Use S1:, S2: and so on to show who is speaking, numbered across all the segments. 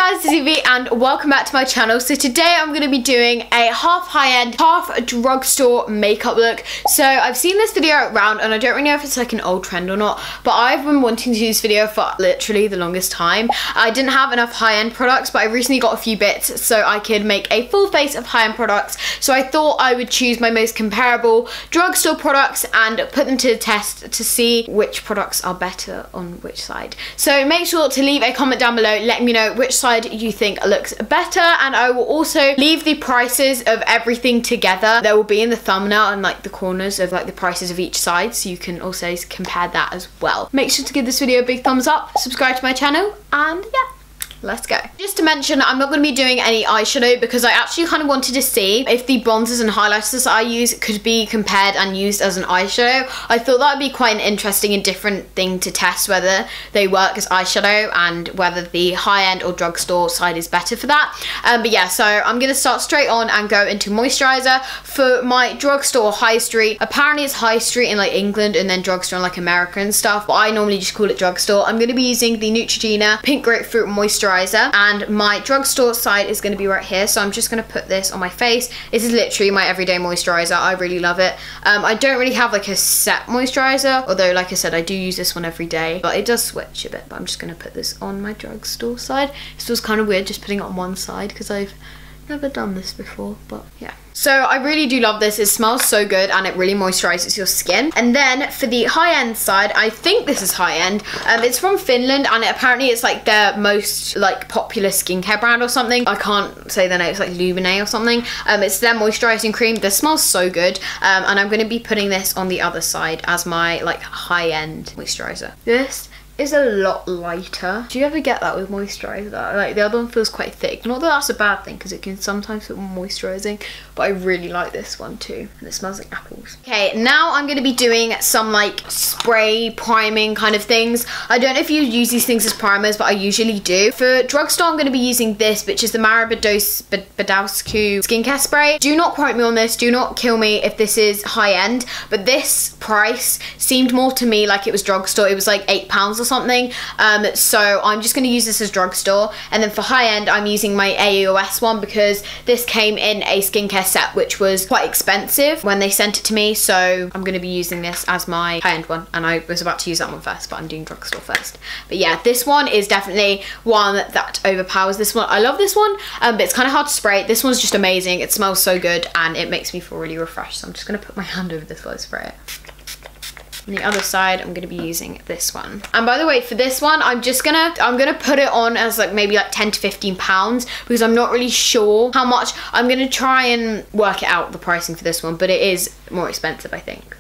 S1: guys, it's Evie and welcome back to my channel. So today I'm going to be doing a half high-end, half drugstore makeup look. So I've seen this video around and I don't really know if it's like an old trend or not, but I've been wanting to do this video for literally the longest time. I didn't have enough high-end products, but I recently got a few bits so I could make a full face of high-end products. So I thought I would choose my most comparable drugstore products and put them to the test to see which products are better on which side. So make sure to leave a comment down below letting me know which side you think looks better, and I will also leave the prices of everything together. There will be in the thumbnail and like the corners of like the prices of each side, so you can also compare that as well. Make sure to give this video a big thumbs up, subscribe to my channel, and yeah, let's go. Just to mention, I'm not going to be doing any eyeshadow because I actually kind of wanted to see if the bronzers and highlighters I use could be compared and used as an eyeshadow. I thought that would be quite an interesting and different thing to test, whether they work as eyeshadow and whether the high-end or drugstore side is better for that. But yeah, so I'm going to start straight on and go into moisturizer. For my drugstore high street, apparently it's high street in like England and then drugstore in like America and stuff, but I normally just call it drugstore. I'm going to be using the Neutrogena Pink Grapefruit Moisturizer, and my drugstore side is going to be right here, so I'm just going to put this on my face. This is literally my everyday moisturizer. I really love it. I don't really have like a set moisturizer, although like I said I do use this one every day, but it does switch a bit. But I'm just going to put this on my drugstore side. This was kind of weird just putting it on one side because I've never done this before, but yeah. So I really do love this. It smells so good and it really moisturizes your skin. And then for the high-end side, I think this is high-end. It's from Finland and apparently it's like their most like popular skincare brand or something. I can't say the name. It's like Lumine or something. It's their moisturizing cream. This smells so good. And I'm going to be putting this on the other side as my like high-end moisturizer. This is a lot lighter. Do you ever get that with moisturizer? Like the other one feels quite thick. Not that that's a bad thing because it can sometimes feel more moisturizing, but I really like this one too. And it smells like apples. Okay, now I'm going to be doing some like spray priming kind of things. I don't know if you use these things as primers, but I usually do. For drugstore, I'm going to be using this, which is the Badowsku skincare spray. Do not quote me on this. Do not kill me if this is high end, but this price seemed more to me like it was drugstore. It was like £8 or something, so I'm just going to use this as drugstore. And then for high end, I'm using my AEOS one because this came in a skincare set which was quite expensive when they sent it to me, so I'm going to be using this as my high end one. And I was about to use that one first, but I'm doing drugstore first. But yeah, this one is definitely one that overpowers this one. I love this one, but it's kind of hard to spray. This one's just amazing. It smells so good and it makes me feel really refreshed, so I'm just going to put my hand over this while I spray it. On the other side, I'm going to be using this one. And by the way, for this one, I'm gonna put it on as like maybe like 10 to 15 pounds because I'm not really sure how much. I'm going to try and work it out, the pricing for this one, but it is more expensive, I think.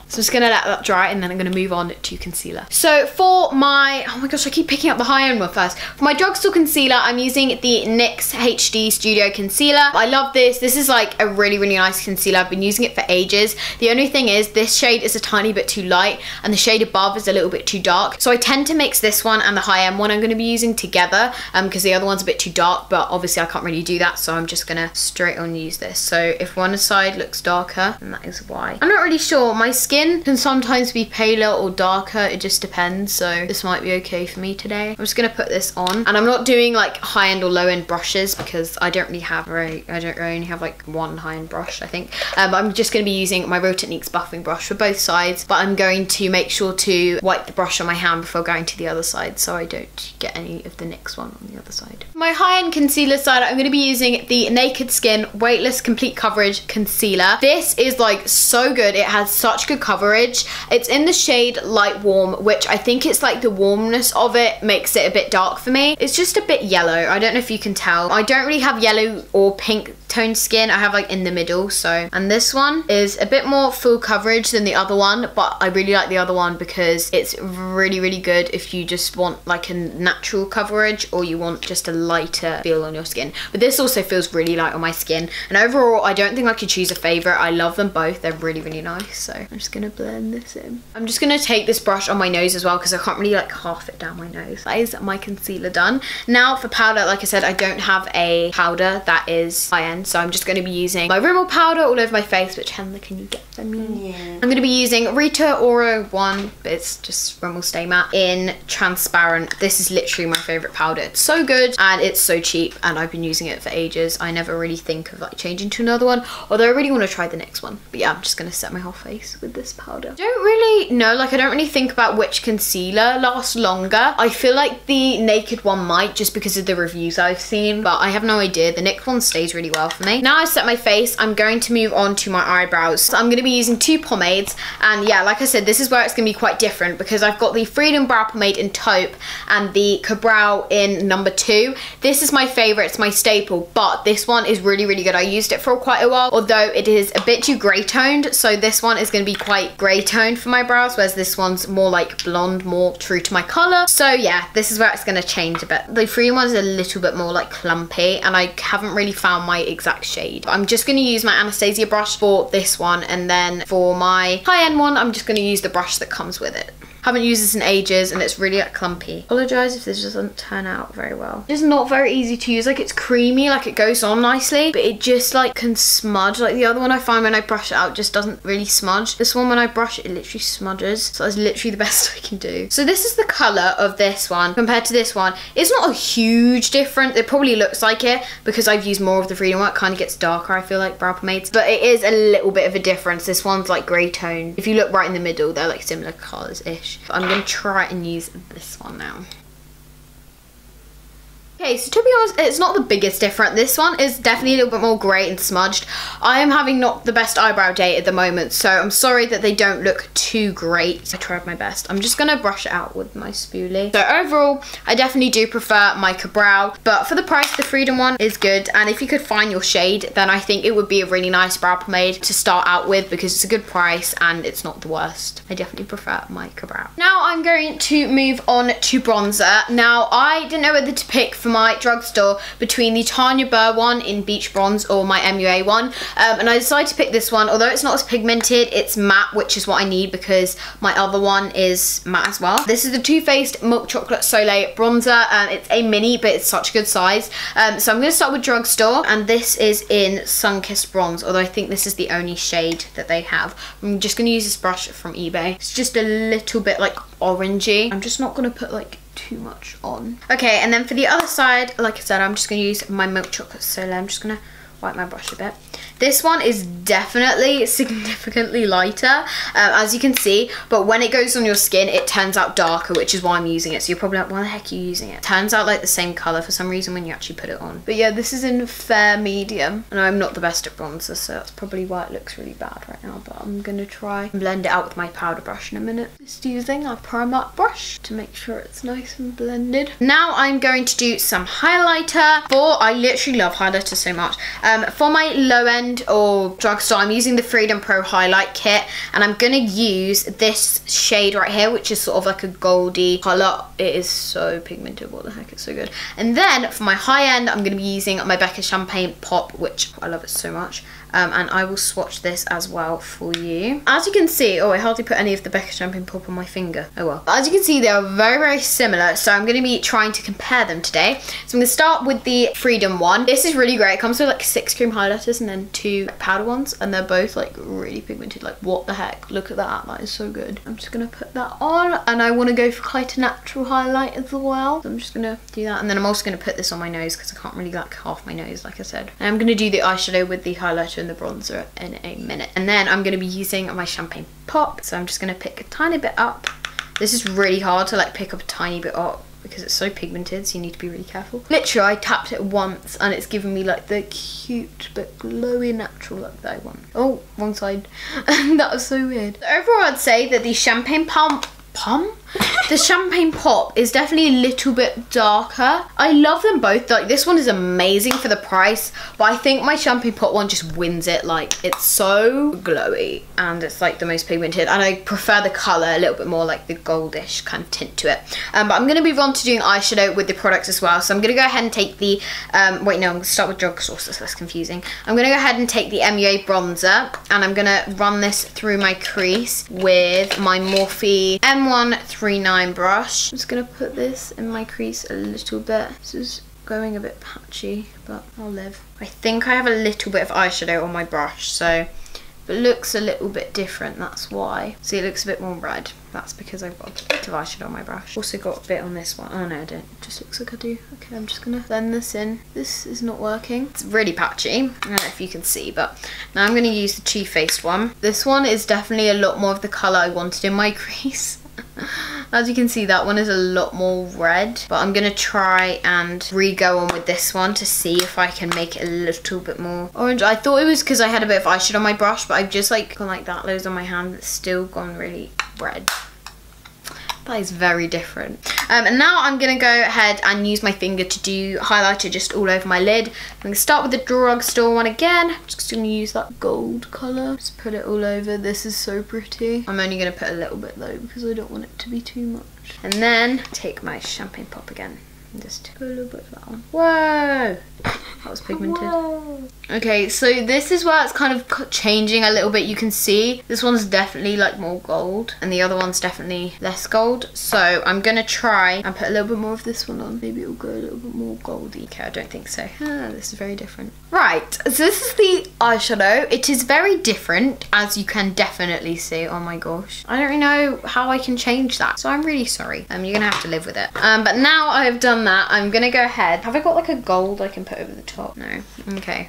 S1: So I'm just gonna let that dry and then I'm gonna move on to concealer. So for my, oh my gosh, I keep picking up the high-end one first. For my drugstore concealer, I'm using the NYX HD Studio Concealer. I love this. This is like a really, really nice concealer. I've been using it for ages. The only thing is this shade is a tiny bit too light and the shade above is a little bit too dark. So I tend to mix this one and the high-end one I'm gonna be using together because the other one's a bit too dark, but obviously I can't really do that, so I'm just gonna straight on use this. So if one side looks darker, then that is why. I'm not really sure. My skin can sometimes be paler or darker, it just depends, so this might be okay for me today. I'm just gonna put this on, and I'm not doing like high-end or low-end brushes because I don't really have I only have like one high-end brush, I think. I'm just gonna be using my Real Techniques buffing brush for both sides, but I'm going to make sure to wipe the brush on my hand before going to the other side so I don't get any of the NYX one on the other side. For my high-end concealer side, I'm gonna be using the Naked Skin Weightless Complete Coverage Concealer. This is like so good. It has such good coverage. It's in the shade Light Warm, which I think it's like the warmness of it makes it a bit dark for me. It's just a bit yellow. I don't know if you can tell. I don't really have yellow or pink toned skin. I have like in the middle, so. And this one is a bit more full coverage than the other one, but I really like the other one because it's really, really good if you just want like a natural coverage or you want just a lighter feel on your skin. But this also feels really light on my skin. And overall, I don't think I could choose a favorite. I love them both. They're really, really nice. So I'm just gonna blend this in. I'm just gonna take this brush on my nose as well because I can't really like half it down my nose. That is my concealer done. Now for powder, like I said, I don't have a powder that is high-end, so I'm just going to be using my Rimmel powder all over my face, which Henley, can you get for me? Yeah. I'm going to be using Rita Ora 1, but it's just Rimmel Stay Matte in transparent. This is literally my favourite powder. It's so good and it's so cheap, and I've been using it for ages. I never really think of like changing to another one, although I really want to try the next one. But yeah, I'm just going to set my whole face with this powder. I don't really know, like I don't really think about which concealer lasts longer. I feel like the Naked one might, just because of the reviews I've seen, but I have no idea. The NYX one stays really well for me. Now I've set my face, I'm going to move on to my eyebrows. So I'm going to be using 2 pomades, and yeah, like I said, this is where it's going to be quite different, because I've got the Freedom Brow Pomade in taupe and the Ka-Brow in number 2. This is my favourite, it's my staple, but this one is really, really good. I used it for quite a while, although it is a bit too grey toned, so this one is going to be quite grey toned for my brows, whereas this one's more like blonde, more true to my colour. So yeah, this is where it's going to change a bit. The Freedom one is a little bit more like clumpy, and I haven't really found my exact shade. But I'm just going to use my Anastasia brush for this one, and then for my high-end one, I'm just going to use the brush that comes with it. Haven't used this in ages and it's really like clumpy. Apologise if this doesn't turn out very well. It's not very easy to use. Like, it's creamy, like it goes on nicely, but it just like can smudge. Like the other one I find when I brush it out just doesn't really smudge. This one, when I brush it, it literally smudges. So that's literally the best I can do. So this is the colour of this one compared to this one. It's not a huge difference. It probably looks like it because I've used more of the Freedom one. It kind of gets darker, I feel like, brow pomades. But it is a little bit of a difference. This one's like grey tone. If you look right in the middle, they're like similar colours-ish. But I'm going to try and use this one now. Okay, so to be honest, it's not the biggest difference. This one is definitely a little bit more grey and smudged. I am having not the best eyebrow day at the moment, so I'm sorry that they don't look too great. I tried my best. I'm just going to brush it out with my spoolie. So overall, I definitely do prefer my Ka-Brow, but for the price, the Freedom one is good. And if you could find your shade, then I think it would be a really nice brow pomade to start out with, because it's a good price and it's not the worst. I definitely prefer my Ka-Brow. Now I'm going to move on to bronzer. Now, I didn't know whether to pick for my Drugstore between the Tanya Burr one in Beach Bronze or my MUA one, and I decided to pick this one. Although it's not as pigmented, it's matte, which is what I need because my other one is matte as well. This is the Too Faced Milk Chocolate Soleil bronzer, and it's a mini, but it's such a good size. So I'm going to start with Drugstore, and this is in Sunkissed Bronze, although I think this is the only shade that they have. I'm just going to use this brush from eBay. It's just a little bit like orangey. I'm just not going to put like too much on. Okay, and then for the other side, like I said, I'm just going to use my Milk Chocolate Soleil. I'm just going to wipe my brush a bit. This one is definitely significantly lighter, as you can see, but when it goes on your skin, it turns out darker, which is why I'm using it. So you're probably like, why the heck are you using it? Turns out like the same colour for some reason when you actually put it on. But yeah, this is in fair medium, and I'm not the best at bronzer, so that's probably why it looks really bad right now, but I'm going to try and blend it out with my powder brush in a minute. Just using a Primark brush to make sure it's nice and blended. Now I'm going to do some highlighter. I literally love highlighter so much. For my low end or Drugstore, I'm using the Freedom Pro Highlight Kit, and I'm going to use this shade right here, which is sort of like a goldy colour. It is so pigmented, what the heck, it's so good. And then for my high end, I'm going to be using my Becca Champagne Pop, which I love it so much. And I will swatch this as well for you. As you can see, oh, I hardly put any of the Becca Champagne Pop on my finger. Oh well. As you can see, they are very, very similar, so I'm going to be trying to compare them today. So I'm going to start with the Freedom one. This is really great. It comes with like 6 cream highlighters and then 2 powder ones, and they're both like really pigmented. Like, what the heck? Look at that. That is so good. I'm just going to put that on, and I want to go for quite a natural highlight as well. So I'm just going to do that, and then I'm also going to put this on my nose because I can't really like half my nose, like I said. And I'm going to do the eyeshadow with the highlighter and the bronzer in a minute, and then I'm going to be using my Champagne Pop. So I'm just going to pick a tiny bit up. This is really hard to like pick up a tiny bit up because it's so pigmented, so you need to be really careful. Literally, I tapped it once and it's given me like the cute but glowy natural look that I want. Oh, wrong side. That was so weird. So overall, I'd say that the Champagne the Champagne Pop is definitely a little bit darker. I love them both. Like, this one is amazing for the price, but I think my Champagne Pop one just wins it. Like, it's so glowy and it's like the most pigmented, and I prefer the colour a little bit more, like the goldish kind of tint to it. But I'm going to move on to doing eyeshadow with the products as well. So I'm going to go ahead and take the wait, no, I'm going to start with Drugstore, so it's less confusing. I'm going to go ahead and take the MUA bronzer, and I'm going to run this through my crease with my Morphe M139 brush. I'm just going to put this in my crease a little bit. This is going a bit patchy, but I'll live. I think I have a little bit of eyeshadow on my brush, so if it looks a little bit different, that's why. See, it looks a bit more red. That's because I've got a bit of eyeshadow on my brush. Also got a bit on this one. Oh no, I don't. It just looks like I do. Okay, I'm just gonna blend this in. This is not working. It's really patchy. I don't know if you can see, but now I'm gonna use the Too Faced one. This one is definitely a lot more of the colour I wanted in my crease. As you can see, that one is a lot more red, but I'm gonna try and re-go on with this one to see if I can make it a little bit more orange. I thought it was because I had a bit of eyeshadow on my brush, but I've just like gone like that, loads on my hand. It's still gone really red. That is very different. And now I'm gonna go ahead and use my finger to do highlighter just all over my lid. I'm gonna start with the Drugstore one again. I'm just gonna use that gold colour. Just put it all over. This is so pretty. I'm only gonna put a little bit though because I don't want it to be too much. And then take my champagne pop again. And just put a little bit of that on. Whoa! That was pigmented. Whoa. Okay, so this is where it's kind of changing a little bit. You can see this one's definitely like more gold and the other one's definitely less gold. So I'm gonna try and put a little bit more of this one on. Maybe it'll go a little bit more goldy. Okay, I don't think so. This is very different. Right, so this is the eyeshadow. It is very different, as you can definitely see. Oh my gosh. I don't really know how I can change that, so I'm really sorry. You're gonna have to live with it. But now I've done that, I'm gonna go ahead. Have I got like a gold I can put over the top? No. Okay.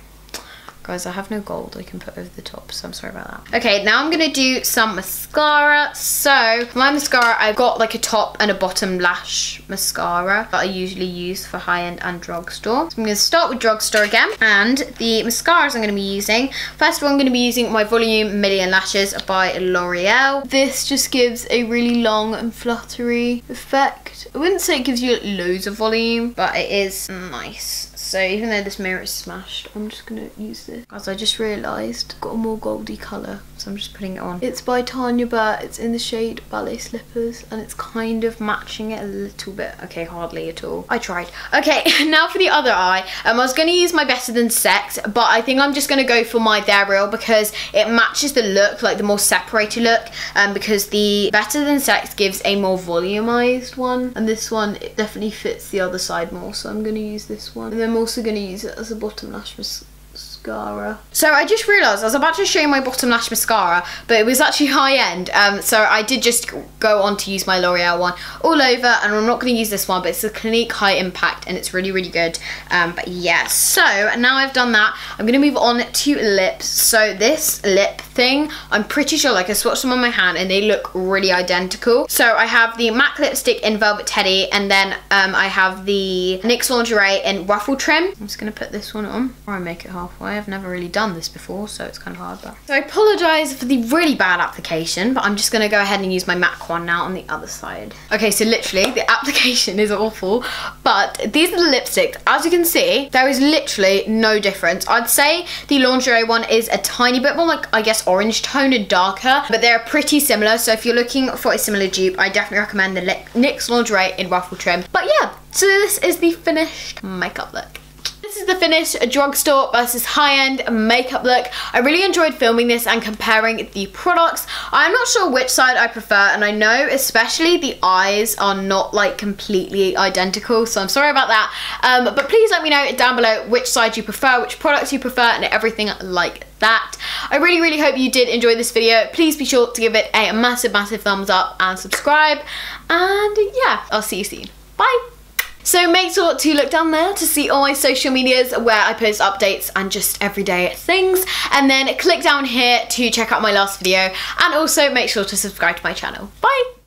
S1: Guys, I have no gold I can put over the top, so I'm sorry about that. Okay, now I'm gonna do some mascara. So for my mascara, I've got like a top and a bottom lash mascara that I usually use for Highend and Drugstore. So I'm gonna start with Drugstore again, and the mascaras I'm gonna be using. First of all, I'm gonna be using my Volume Million Lashes by L'Oreal. This just gives a really long and fluttery effect. I wouldn't say it gives you loads of volume, but it is nice. So even though this mirror is smashed, I'm just gonna use this. As I just realised, I've got a more goldy colour, so I'm just putting it on. It's by Tanya Burt, it's in the shade Ballet Slippers, and it's kind of matching it a little bit. Okay, hardly at all. I tried. Okay, now for the other eye. I was gonna use my Better Than Sex, but I think I'm just gonna go for my They're Real because it matches the look, like the more separated look, because the Better Than Sex gives a more volumized one, and this one, it definitely fits the other side more, so I'm gonna use this one. And then I'm also going to use it as a bottom lash mascara. So I just realised I was about to show you my bottom lash mascara, but it was actually Highend. So I did just go on to use my L'Oreal one all over, and I'm not going to use this one, but it's a Clinique High Impact and it's really, really good. But yeah, so now I've done that, I'm going to move on to lips. So this lip thing, I'm pretty sure, like I swatched them on my hand and they look really identical. So I have the MAC lipstick in Velvet Teddy, and then I have the NYX Lingerie in Ruffle Trim. I'm just going to put this one on, or I make it halfway. I've never really done this before, so it's kind of hard. But so I apologise for the really bad application, but I'm just going to go ahead and use my MAC one now on the other side. Okay, so literally the application is awful, but these are the lipsticks. As you can see, there is literally no difference. I'd say the lingerie one is a tiny bit more, like, I guess, orange tone and darker, but they're pretty similar. So if you're looking for a similar dupe, I definitely recommend the NYX Lingerie in Ruffle Trim. But yeah, so this is the finished makeup look. This is the finished Drugstore versus Highend makeup look. I really enjoyed filming this and comparing the products. I'm not sure which side I prefer, and I know especially the eyes are not like completely identical, so I'm sorry about that. But please let me know down below which side you prefer, which products you prefer, and everything like that. I really, really hope you did enjoy this video. Please be sure to give it a massive, massive thumbs up and subscribe. And yeah, I'll see you soon. Bye. So make sure to look down there to see all my social medias where I post updates and just everyday things. And then click down here to check out my last video. And also make sure to subscribe to my channel. Bye!